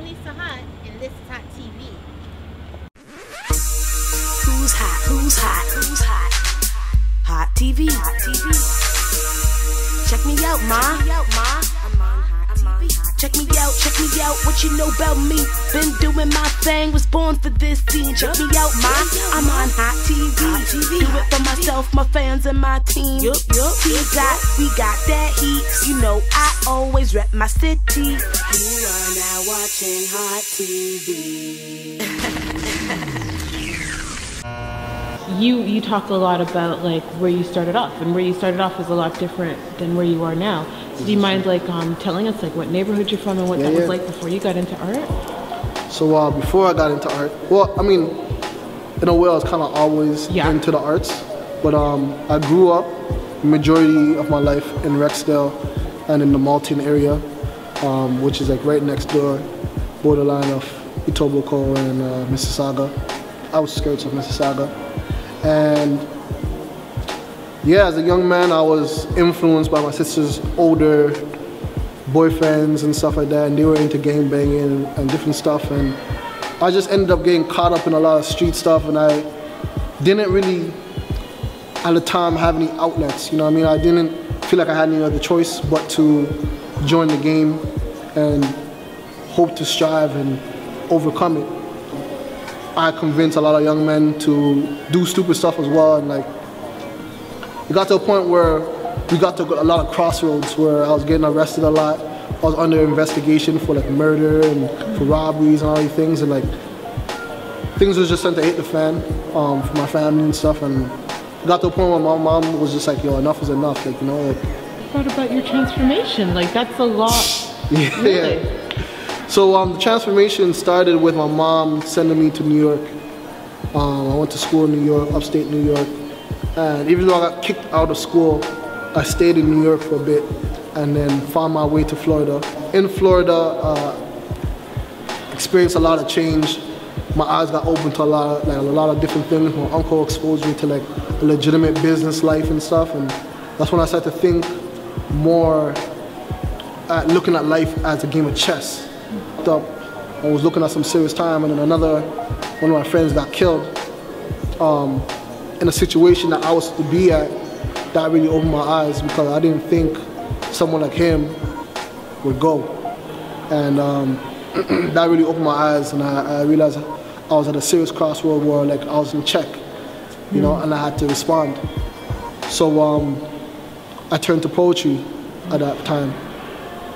Lisa Hott, and this is Hott TV. Who's hot? Who's hot? Who's hot? Hott TV. Hott TV. Check me out, ma. I'm on Hott TV. Check me out. What you know about me? Been doing my thing. Was born for this scene. Check me out, ma. I'm on Hott TV. Do it for myself, my fans, and my team. We got that heat. You know I always rep my city. You are now watching Hott TV. You talk a lot about like where you started off, and where you started off is a lot different than where you are now. So do you mind like telling us like what neighborhood you're from and what that was like before you got into art? So before I got into art, well, I mean, in a way I was kind of always into the arts, but I grew up majority of my life in Rexdale and in the Malton area, which is like right next door, borderline of Etobicoke and Mississauga, outskirts of Mississauga. And yeah, as a young man, I was influenced by my sister's older boyfriends and stuff like that, and they were into gang banging and different stuff, and I just ended up getting caught up in a lot of street stuff, and I didn't really, at the time, have any outlets, you know what I mean? I didn't feel like I had any other choice but to join the game and hope to strive and overcome it. I convinced a lot of young men to do stupid stuff as well, and like it got to a point where we got to a lot of crossroads where I was getting arrested a lot. I was under investigation for like murder and for robberies and all these things, and like things was just starting to hit the fan for my family and stuff, and it got to a point where my mom was just like, yo, enough is enough, like, you know. Like, what about your transformation? Like that's a lot. Really? Yeah. So the transformation started with my mom sending me to New York. I went to school in New York, upstate New York. And even though I got kicked out of school, I stayed in New York for a bit and then found my way to Florida. In Florida, experienced a lot of change. My eyes got open to a lot of different things. My uncle exposed me to like a legitimate business life and stuff. And that's when I started to think more at looking at life as a game of chess. I was looking at some serious time, and then one of my friends got killed in a situation that I was to be at. That really opened my eyes because I didn't think someone like him would go, and that really opened my eyes, and I realized I was at a serious crossroad where like I was in check, you know, and I had to respond. So I turned to poetry at that time.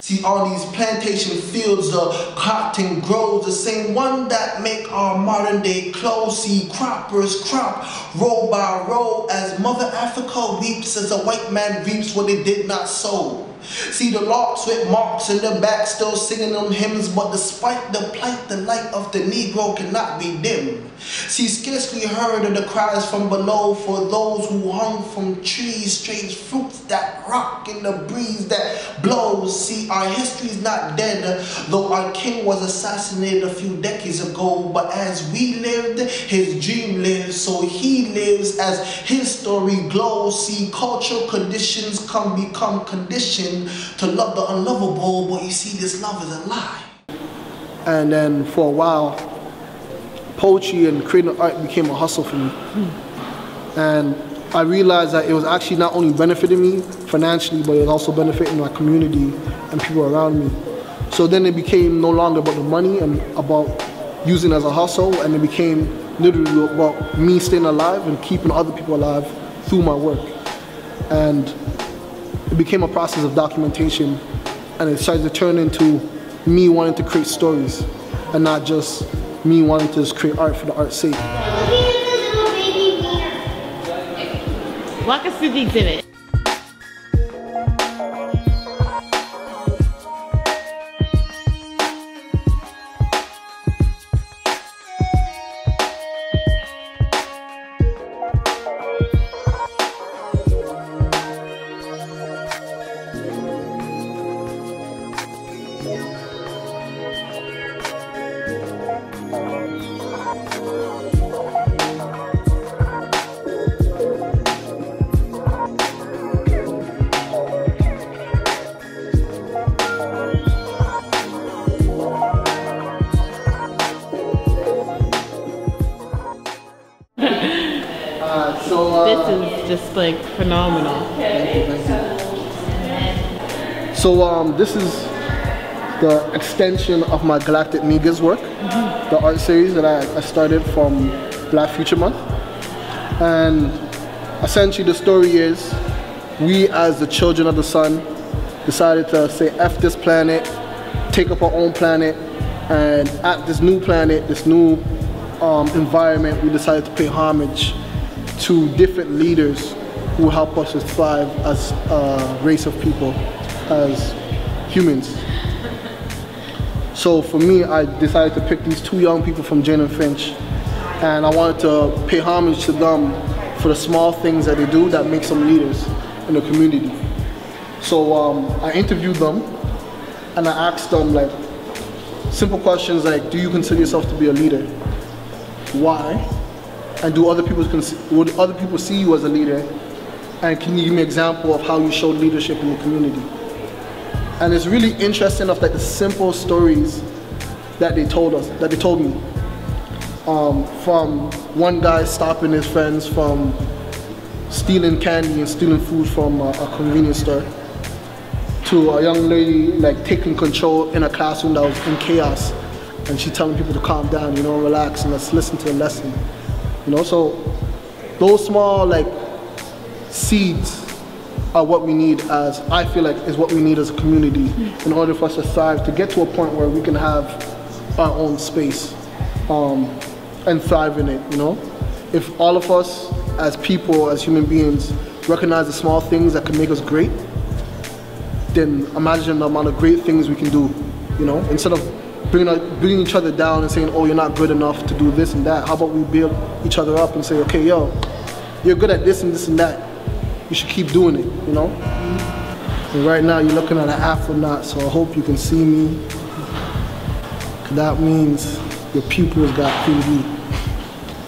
See, on these plantation fields, the cotton grows, the same one that make our modern day clothes. See, croppers crop row by row as Mother Africa weeps, as a white man reaps what they did not sow. See the larks with marks in their back still singing them hymns, but despite the plight, the light of the Negro cannot be dim. See, scarcely heard of the cries from below for those who hung from trees, strange fruits that rock in the breeze that blows. See, our history's not dead, though our king was assassinated a few decades ago, but as we lived, his dream lives, so he lives as his story glows. See, cultural conditions become conditioned to love the unlovable, but you see, this love is a lie. And then for a while, poetry and creating art became a hustle for me. And I realized that it was actually not only benefiting me financially, but it was also benefiting my community and people around me. So then it became no longer about the money and about using it as a hustle, and it became literally about me staying alive and keeping other people alive through my work. And it became a process of documentation, and it started to turn into me wanting to create stories and not just me wanting to just create art for the art's sake. Walk us through the exhibit. this is just like phenomenal. Thank you. So this is the extension of my Galactic Niggas work, the art series that I started from Black Future Month. And essentially the story is, we as the children of the sun decided to say F this planet, take up our own planet, and at this new planet, this new environment, we decided to pay homage to different leaders who help us to thrive as a race of people, as humans. So for me, I decided to pick these 2 young people from Jane and Finch, and I wanted to pay homage to them for the small things that they do that makes them leaders in the community. So I interviewed them, and I asked them like simple questions like, do you consider yourself to be a leader? Why? And would other people see you as a leader? And can you give me an example of how you showed leadership in the community? And it's really interesting of like the simple stories that they told me. From one guy stopping his friends from stealing candy and stealing food from a convenience store, to a young lady like taking control in a classroom that was in chaos, and she telling people to calm down, you know, relax, and let's listen to the lesson. You know, so those small like seeds are what we need, as I feel like is what we need as a community in order for us to thrive, to get to a point where we can have our own space and thrive in it, you know? If all of us as people, as human beings, recognize the small things that can make us great, then imagine the amount of great things we can do, you know? Instead of bringing each other down and saying, oh, you're not good enough to do this and that, how about we build each other up and say, okay, yo, you're good at this and this and that, you should keep doing it, you know? And right now you're looking at an Afronaut, so I hope you can see me. That means your pupils got 3D.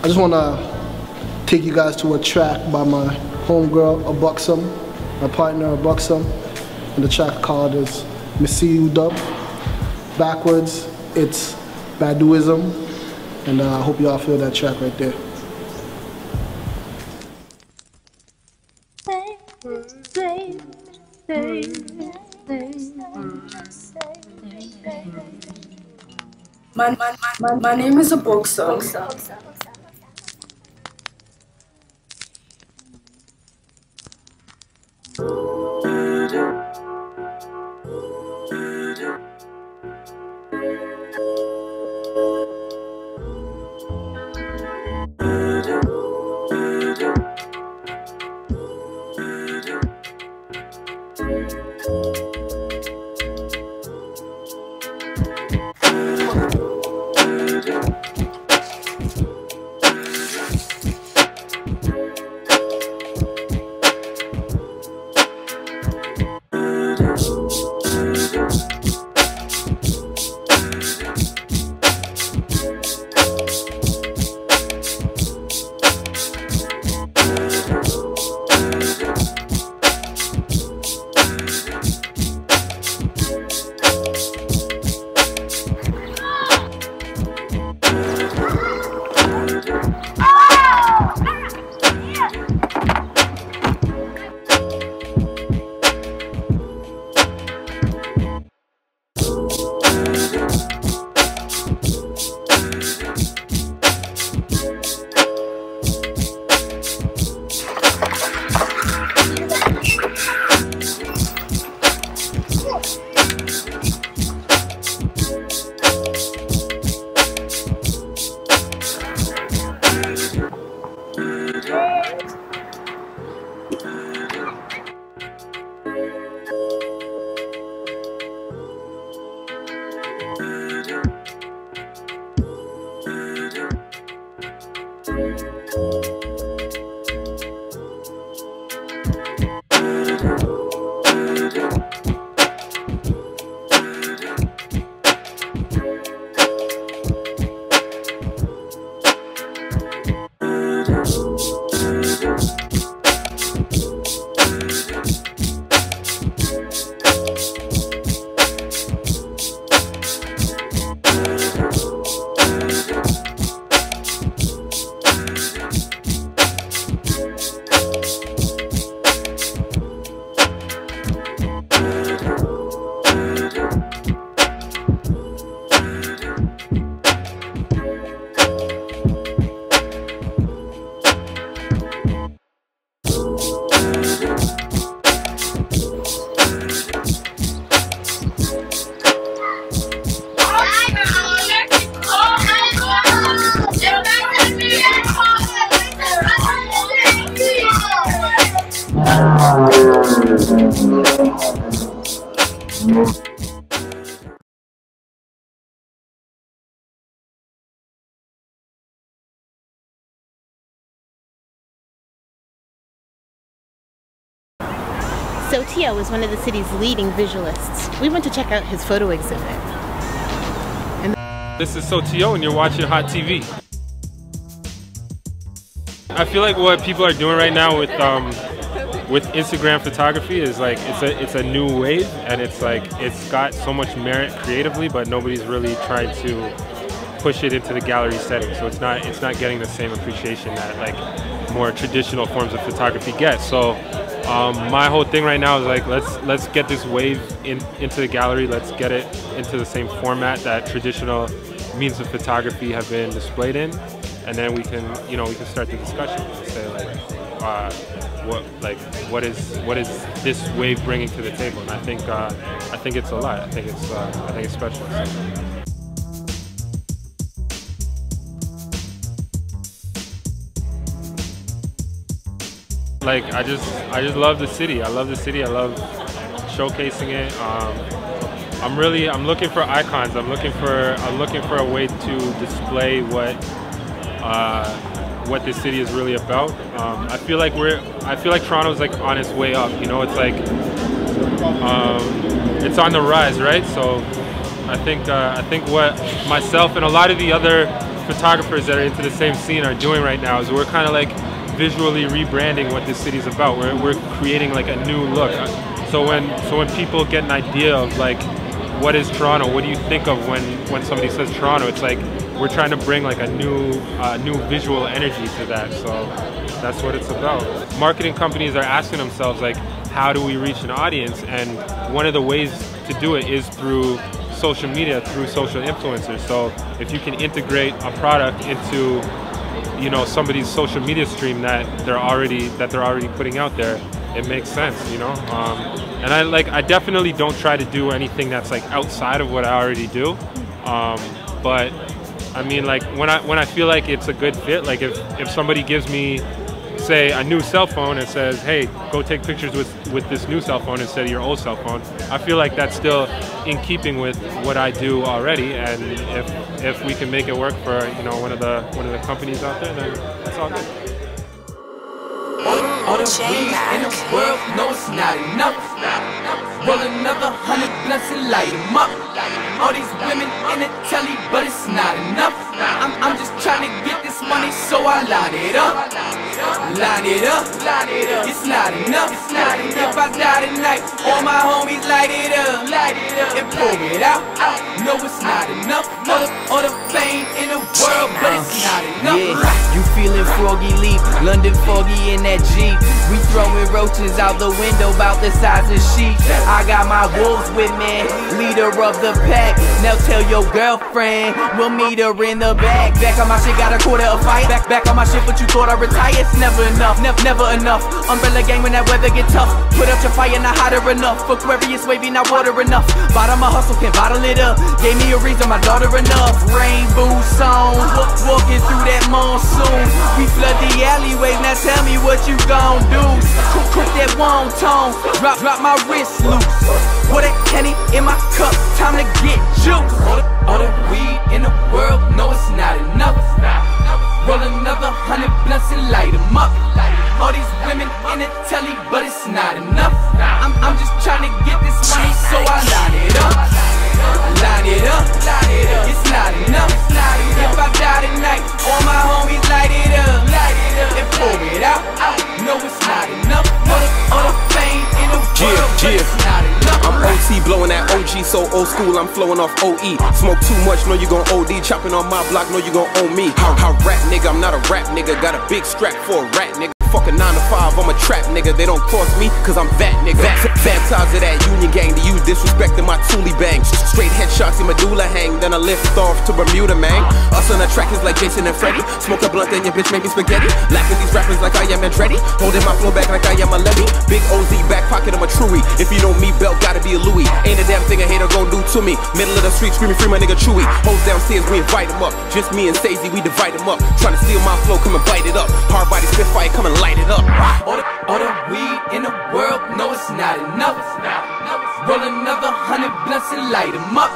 I just want to take you guys to a track by my homegirl, Abuxum, my partner, Abuxum, and the track called is Missy Dub. Backwards, it's Baduism, and I hope y'all feel that track right there. My name is Abuxum. So T.O. is one of the city's leading visualists. We went to check out his photo exhibit. This is T.O. and you're watching Hott TV. I feel like what people are doing right now with Instagram photography is like it's a new wave, and it's like it's got so much merit creatively, but nobody's really trying to push it into the gallery setting. So it's not getting the same appreciation that like more traditional forms of photography get. So my whole thing right now is like let's get this wave into the gallery. Let's get it into the same format that traditional means of photography have been displayed in, and then we can start the discussion and say what is this wave bringing to the table? And I think it's a lot. I think it's special. So. Like I just love the city. I love the city. I love showcasing it. I'm looking for icons. I'm looking for a way to display what this city is really about. I feel like Toronto's like on its way up. You know, it's like it's on the rise, right? So I think what myself and a lot of the other photographers that are into the same scene are doing right now is we're kind of like visually rebranding what this city's about. We're creating like a new look. So when people get an idea of like what is Toronto, what do you think of when somebody says Toronto? It's like we're trying to bring like a new visual energy to that. So that's what it's about. Marketing companies are asking themselves like, how do we reach an audience? And one of the ways to do it is through social media, through social influencers. So if you can integrate a product into somebody's social media stream that they're already putting out there, it makes sense, and I definitely don't try to do anything that's like outside of what I already do, but I mean, like when I feel like it's a good fit, like if somebody gives me, say, a new cell phone and says, hey, go take pictures with this new cell phone instead of your old cell phone, I feel like that's still in keeping with what I do already, and if we can make it work for one of the companies out there, then that's all good. All the weed in the world, no, it's not enough. Roll another 100 blunts and light them up. All these women in the telly, but it's not enough. I'm just trying to get this money, so I line it up. Line it up, it's not enough. If I die tonight, all my homies light it up and pour it out. No, it's not enough. All the fame in the world, but it's not enough. Yeah, you feeling froggy leap, London foggy in that Jeep. We throwing roaches out the window about the size of sheep. I got my wolves with me, leader of the pack. Now tell your girlfriend, we'll meet her in the back. Back on my shit, got a quarter of fight. Back on my shit, but you thought I retired. It's never enough, never enough. Umbrella gang when that weather get tough. Put up your fire, not hotter enough. Aquarius wavy, not water enough. Bottom of hustle, can't bottle it up. Gave me a reason, my daughter enough. Rainbow song, walking through that monsoon. We flood the alleyways, now tell me what you gon' do. Cook that one tone, drop my wrist loose. Pour that Henny in my cup, time to get juice. All the weed in the world, no, it's not enough. Roll another 100 blunts and light them up. All these women in the telly, but it's not enough. I'm just trying to get this money, so I line it up. Line it up, it's not enough. If I die tonight, all my homies light it up and pour it out. No, it's not enough. All the fame in the world, but it's not enough. I'm OT blowing that OG, so old school, I'm flowing off OE. Smoke too much, know you gon' OD. Chopping on my block, know you gon' own me. How rap nigga, I'm not a rap nigga. Got a big strap for a rat nigga. Fuck a 9 to 5, I'm a trap nigga. They don't cross me, cause I'm that nigga. Baptized of that union gang, to you disrespecting my toolie bang. Straight headshots in medulla hang, then I lift off to Bermuda, man. Us on the track is like Jason and Freddy. Smoke a blunt, then your bitch make me spaghetti. Laughing these rappers like I am Andretti. Holding my flow back like I am a Levy. Big OZ back pocket, I'm a truey. If you know me, belt gotta be a Louis. Ain't a damn thing a hater gon' do to me. Middle of the street screaming free my nigga Chewy. Hoes downstairs, we invite him up. Just me and Stacey, we divide him up. Trying to steal my flow, come and bite it up. Hard body spit fire, come and light it up. All the weed in the world, no, it's not enough. Roll another 100 blunts and light them up.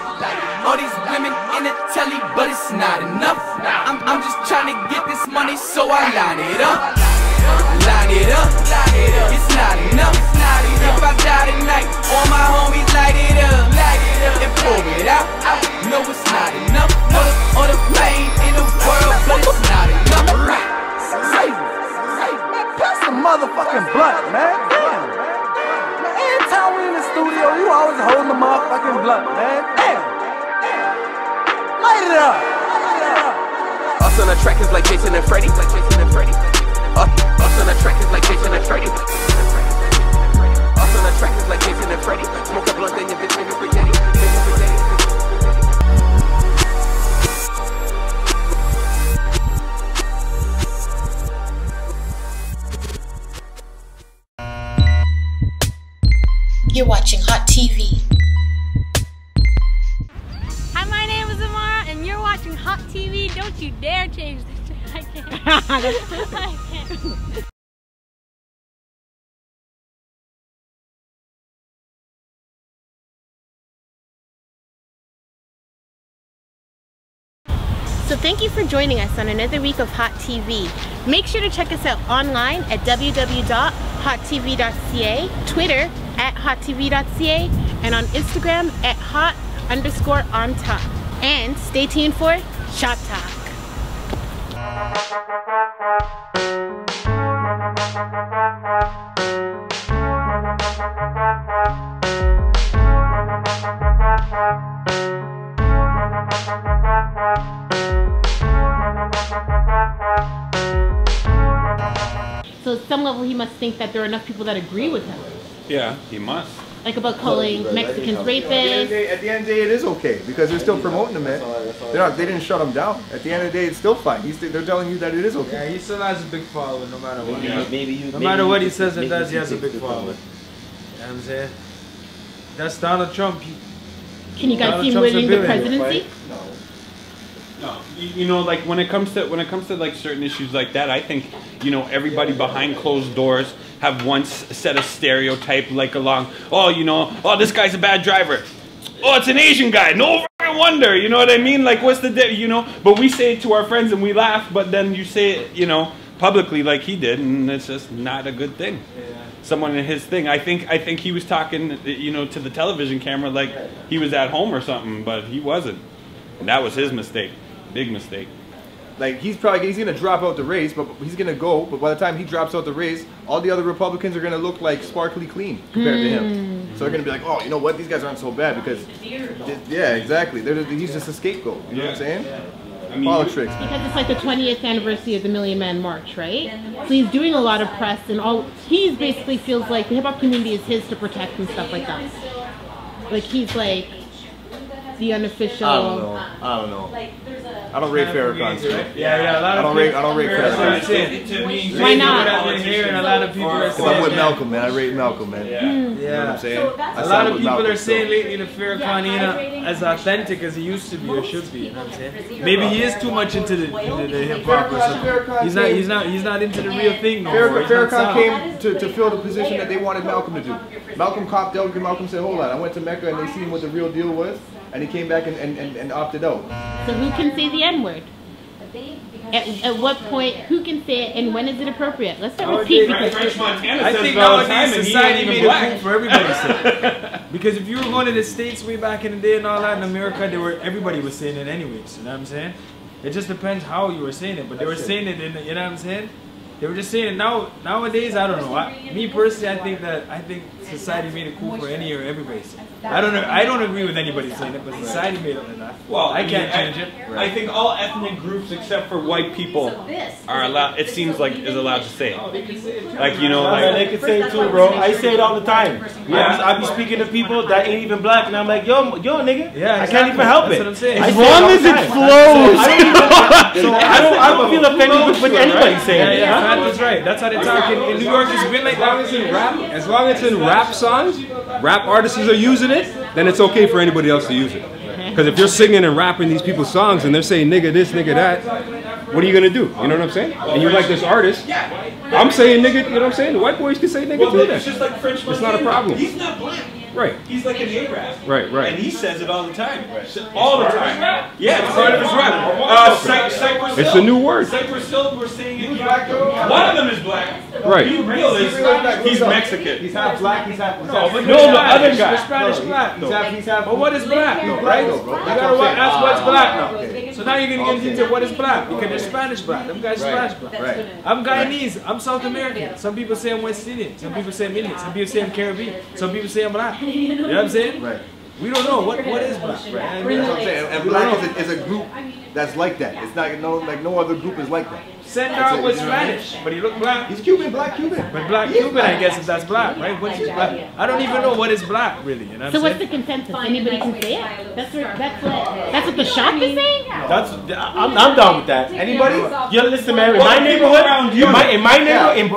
All these women in the telly, but it's not enough. I'm just trying to get this money, so I line it up. Line it up, it's not enough. If I die tonight, all my homies light it up and pour it out. No, it's not enough. All the pain in the world, but it's not enough. Man, pass the motherfucking blunt, man. Damn. Every time we in the studio, you always holding the motherfucking blunt, man. Damn. Light it up. Us on the track is like Jason and Freddy. Us on the track is like Jason and Freddy. Us on the track is like Jason and Freddy. Smoke a blunt, then your bitch make a spaghetti. You're watching Hott TV. Hi, my name is Amara, and you're watching Hott TV. Don't you dare change the channel. I can't. I can't. So thank you for joining us on another week of Hott TV. Make sure to check us out online at www.hottv.ca, Twitter at hottv.ca, and on Instagram at hot_on-top. And stay tuned for Shop Talk. So at some level he must think that there are enough people that agree with him. Yeah, he must. Like about calling Mexicans rapists. At the end of the day, it is okay because they're still promoting them, man. They didn't shut him down. At the end of the day, it's still fine. They're telling you that it is okay. Yeah, he still has a big following no matter what. No matter what he says and does, he has a big following. You know what I'm saying? That's Donald Trump. Can you guys see him winning the presidency? No, you know, like when it comes to like certain issues like that, I think, you know, everybody behind closed doors have once set a stereotype like along, oh, you know, oh, this guy's a bad driver. Oh, it's an Asian guy. No fucking wonder. You know what I mean? Like, what's the you know? But we say it to our friends and we laugh. But then you say it, you know, publicly like he did, and it's just not a good thing. Yeah. Someone in his thing. I think he was talking, you know, to the television camera like he was at home or something, but he wasn't. And that was his mistake. Big mistake. Like he's gonna drop out the race, but he's gonna go. But by the time he drops out the race, all the other Republicans are gonna look like sparkly clean compared to him. So they're gonna be like, oh, you know what? These guys aren't so bad because, yeah, exactly. He's just a scapegoat. You know what I'm saying? I mean, politics. Because it's like the 20th anniversary of the Million Man March, right? So he's doing a lot of press, and he basically feels like the hip hop community is his to protect and stuff like that. Like he's like the unofficial. I don't know. I don't rate Farrakhan's stuff. Yeah, a lot of I don't rate Farrakhan's stuff. Why not? I've been hearing a lot of people are saying. I'm with Malcolm, man. I rate Malcolm, man. Yeah. You know what I'm saying? A lot of people are saying lately that Farrakhan ain't as authentic as he used to be or should be. You know what I'm saying? Maybe he is too much into the hip hop or something. He's not into the real thing no more. Farrakhan came to fill the position that they wanted Malcolm to do. Malcolm copped out because Malcolm said, hold on, I went to Mecca and they seen what the real deal was. And he came back and opted out. So who can say the N-word? At what point, who can say it, and when is it appropriate? Let's start with Pete. I think nowadays society made it cool for everybody to say. Because if you were going to the States way back in the day and all that, in America, everybody was saying it anyways. You know what I'm saying? It just depends how you were saying it, but they were saying it in the, you know what I'm saying? They were just saying it nowadays. I don't know. Me personally, I think society made it cool for any or everybody. I don't agree with anybody saying it, but society made it like that. Well, I can't change it. I think all ethnic groups except for white people are allowed. It seems like is allowed to say it. Like you know, like they can say it too, bro. I say it all the time. Yeah, I be speaking to people that ain't even black, and I'm like, yo, nigga. Yeah, I can't even help it. That's what I'm saying. As long as it flows. I don't feel offended with anybody saying it. Yeah, that's right. That's how they talk in New York. It's been like that. As long as it's in rap songs, rap artists are using it, then it's okay for anybody else to use it. Because if you're singing and rapping these people's songs and they're saying nigga this, nigga that, what are you gonna do? You know what I'm saying? And you like this artist, I'm saying nigga, you know what I'm saying? The white boys can say nigga too. It's just like French. It's not a problem. He's not black. Right. He's like an Arab. Right, right. And he says it all the time. All the time. Yeah, it's part of his rap. Cypress It's a new word. Cypress Hill, we're saying it. One of them is black. Right. Be real, he's Mexican. He's half black, he's half... No, but No, the other guy. The Spanish black, though. He's half... But what is black, though, right? You gotta ask what's black now. So now you're gonna get into what is black, because there's Spanish black. Them guys Spanish black. Right. I'm Guyanese. I'm South American. Some people say I'm West Indian. Some people say I'm Indian. Some people say I'm Caribbean. Some people say I'm black. You know what I'm saying? Right. We don't know what is black. Right. That's what I'm saying. And black is a group that's like that. It's not no other group is like that. Sendar was Spanish, but he looked black. He's Cuban, black Cuban. But black Cuban, I guess, if that's black, right? What is black? I don't even know what is black, really. You know So what's the consensus? Anybody can say it? That's what the shock is saying? I'm down with that. Anybody? You listen, man. In my neighborhood,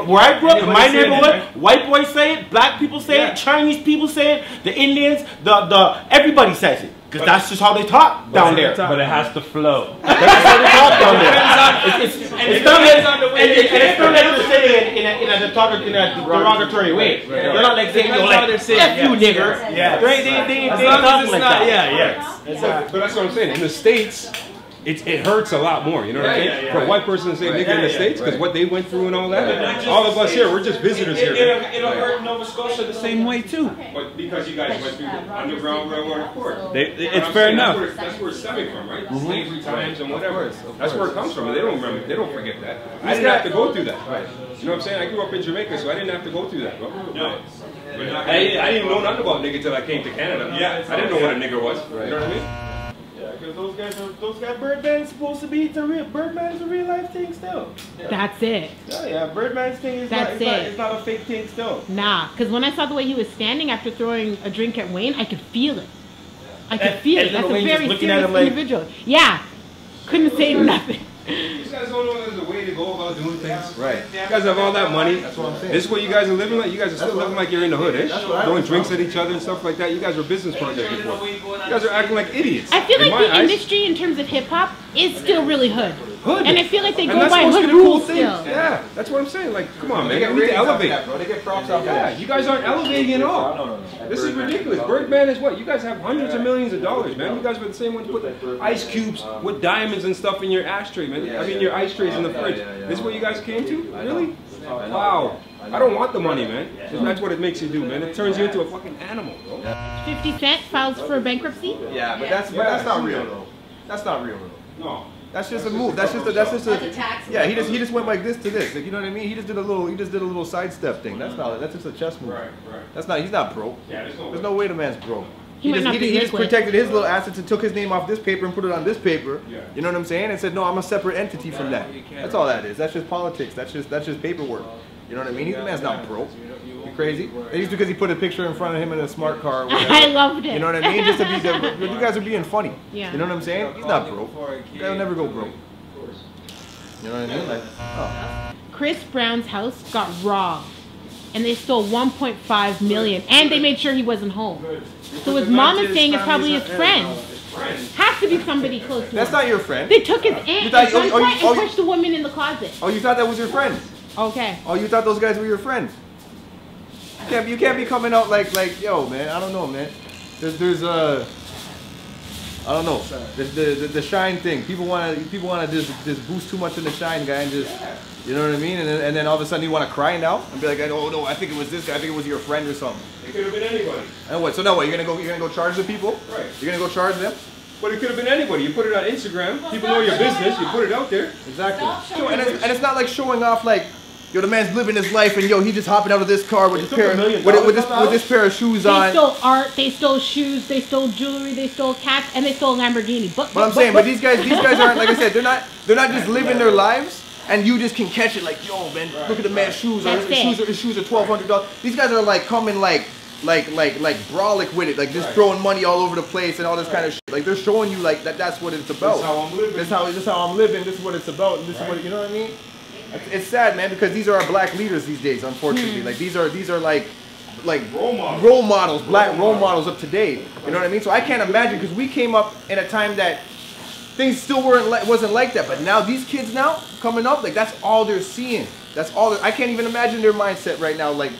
where I grew up, in my neighborhood, white boys say it, black people say it, Chinese people say it, the Indians, everybody says it. Because that's just how they talk down there. But it has to flow. That's just how they talk down there. It's not like they're saying it in a derogatory way. They're not like saying, F you, nigger. They ain't talking like that. But that's what I'm saying. In the States, it hurts a lot more, you know what I'm saying? For a white person to say nigga in the States, because what they went through and all that, all of us here, we're just visitors here. It'll hurt Nova Scotia the same way too. But because you guys went through the Underground Railroad Court. It's fair enough. That's where it's stemming from, right? Slavery times and whatever. That's where it comes from, and they don't remember, they don't forget that. I didn't have to go through that. You know what I'm saying? I grew up in Jamaica, so I didn't have to go through that, bro. No. I didn't even know nothing about nigga till I came to Canada. Yeah. I didn't know what a nigger was. You know what I mean? Because those guys, Birdman's supposed to be Birdman's a real life thing still. That's it. Yeah, Birdman's thing is not a fake thing still. Nah, because when I saw the way he was standing after throwing a drink at Wayne, I could feel it. I could feel it. That's a very serious individual. Yeah, couldn't say nothing. You guys don't know there's a way to go about doing things. Right. You guys have all that money. That's what I'm saying. This is what you guys are living like? You guys are still living like you're in the hood, eh? Throwing drinks at each other and stuff like that. You guys were business projects before. You guys are acting like idiots. I feel like the industry in terms of hip-hop is still really hood. And I feel like they go by hood rules still. Yeah, that's what I'm saying. Like, come on, man. We need to elevate. They get props off that. You guys aren't elevating at all. No. This is ridiculous. Birdman is what? You guys have hundreds of millions of dollars, man. You guys were the same ones put ice cubes with diamonds and stuff in your ashtray, man. I mean, your ice trays in the fridge. This is what you guys came to? Really? Wow. I don't want the money, man. That's what it makes you do, man. It turns you into a fucking animal, bro. 50 Cent files for bankruptcy? Yeah, but that's not real, though. That's not real, though. No. That's just a move. That's just a yeah. He just went like this to this. Like, you know what I mean? He just did a little sidestep thing. That's just a chess move. Right. That's not. He's not broke. Yeah, there's no way the man's broke. He just protected his little assets and took his name off this paper and put it on this paper. Yeah. You know what I'm saying? And said, no, I'm a separate entity from that. That's all that is. That's just politics. That's just paperwork. You know what I mean? The man's not broke. You crazy? It's because he put a picture in front of him in a smart car. I loved it. You know what I mean? Just to be you guys are being funny. Yeah. You know what I'm saying? He's not broke. He'll never go broke. You know what I mean? Like, Chris Brown's house got robbed, and they stole 1.5 million, and they made sure he wasn't home. So his mom is saying it's probably his friend. Has to be somebody close to him. That's not your friend. They took his aunt at some point and pushed the woman in the closet. Oh, you thought that was your friend? Okay. Oh, you thought those guys were your friends? You can't be coming out like yo, man. I don't know, man. There's I don't know. The shine thing. People wanna just boost too much in the shine guy and just, you know what I mean? And then all of a sudden you wanna cry now and be like, oh no, I think it was this guy. I think it was your friend or something. It could have been anybody. And what? So now what? You're gonna go charge the people? Right. You're gonna go charge them? But it could have been anybody. You put it on Instagram. People know your business. You put it out there. Exactly. And it's not like showing off like, yo, the man's living his life, and yo, he just hopping out of this car with this pair of shoes on. They stole art, they stole shoes, they stole jewelry, they stole cats, and they stole Lamborghini. But I'm saying, but these guys aren't, like I said, they're not just living their lives, and you just can catch it like, yo, man, look at the man's shoes. His shoes are $1,200. These guys are like coming like brolic with it, like just throwing money all over the place and all this kind of shit. Like they're showing you like that's what it's about. That's how I'm living. This is how I'm living. This is what it's about. And this is what, you know what I mean? It's sad, man, because these are our black leaders these days, unfortunately. Like these are like role models, black role models of today. You know what I mean? So I can't imagine, because we came up in a time that things still wasn't like that. But now these kids now coming up, like that's all they're seeing. That's all. I can't even imagine their mindset right now. Like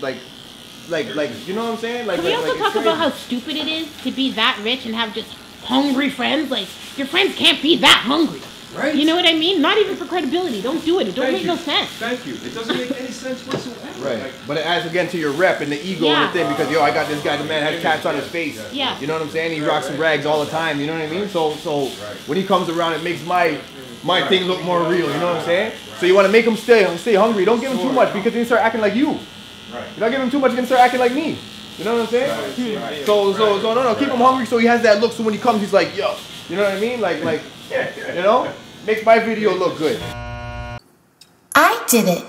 you know what I'm saying? Like, can we also talk about how stupid it is to be that rich and have just hungry friends? Like, your friends can't be that hungry. Right. You know what I mean? Not even for credibility. Don't do it. It don't make no sense. Thank you. It doesn't make any sense whatsoever. Right. Like, but it adds again to your rep and the ego and the thing because, yo, I got this guy, the man has tats on his face. Yeah. You know what I'm saying? He rocks some rags all the time. You know what I mean? So when he comes around, it makes my thing look more real. You know what I'm saying? So you want to make him stay hungry. Don't give him too much because he's gonna start acting like you. Right. You don't give him too much, he's gonna start acting like me. You know what I'm saying? Right. So no, keep him hungry so he has that look. So when he comes, he's like, yo, you know what I mean? Like, you know, makes my video look good. I did it.